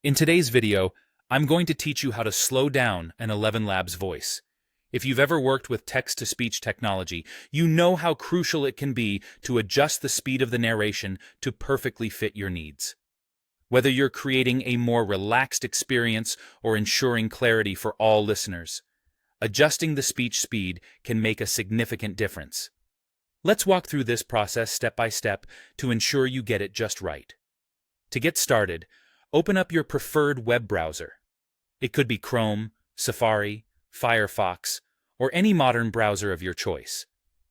In today's video, I'm going to teach you how to slow down an ElevenLabs voice. If you've ever worked with text-to-speech technology, you know how crucial it can be to adjust the speed of the narration to perfectly fit your needs. Whether you're creating a more relaxed experience or ensuring clarity for all listeners, adjusting the speech speed can make a significant difference. Let's walk through this process step by step to ensure you get it just right. To get started, open up your preferred web browser. It could be Chrome, Safari, Firefox, or any modern browser of your choice.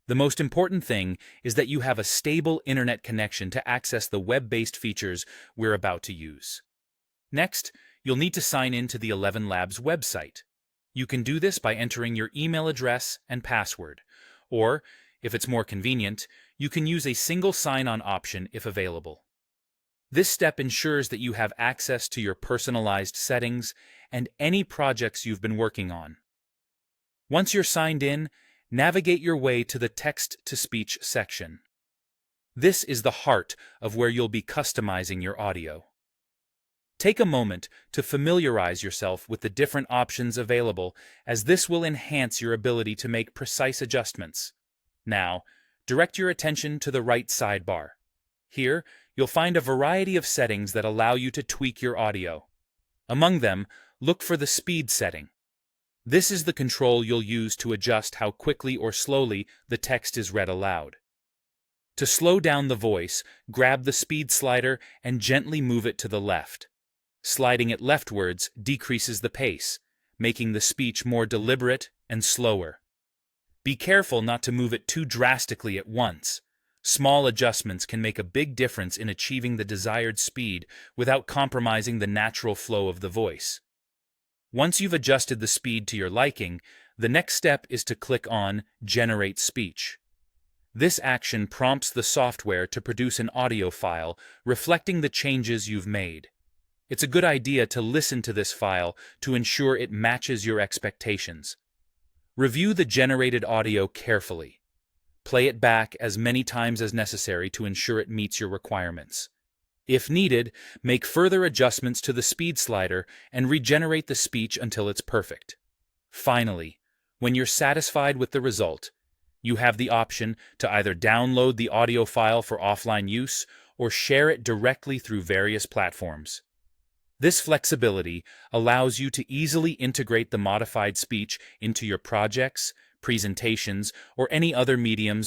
The most important thing is that you have a stable internet connection to access the web-based features we're about to use. Next, you'll need to sign in to the ElevenLabs website. You can do this by entering your email address and password, or, if it's more convenient, you can use a single sign-on option if available. This step ensures that you have access to your personalized settings and any projects you've been working on. Once you're signed in, navigate your way to the text-to-speech section. This is the heart of where you'll be customizing your audio. Take a moment to familiarize yourself with the different options available, as this will enhance your ability to make precise adjustments. Now, direct your attention to the right sidebar. Here, you'll find a variety of settings that allow you to tweak your audio. Among them, look for the speed setting. This is the control you'll use to adjust how quickly or slowly the text is read aloud. To slow down the voice, grab the speed slider and gently move it to the left. Sliding it leftwards decreases the pace, making the speech more deliberate and slower. Be careful not to move it too drastically at once. Small adjustments can make a big difference in achieving the desired speed without compromising the natural flow of the voice. Once you've adjusted the speed to your liking, the next step is to click on Generate Speech. This action prompts the software to produce an audio file reflecting the changes you've made. It's a good idea to listen to this file to ensure it matches your expectations. Review the generated audio carefully. Play it back as many times as necessary to ensure it meets your requirements. If needed, make further adjustments to the speed slider and regenerate the speech until it's perfect. Finally, when you're satisfied with the result, you have the option to either download the audio file for offline use or share it directly through various platforms. This flexibility allows you to easily integrate the modified speech into your projects, presentations, or any other mediums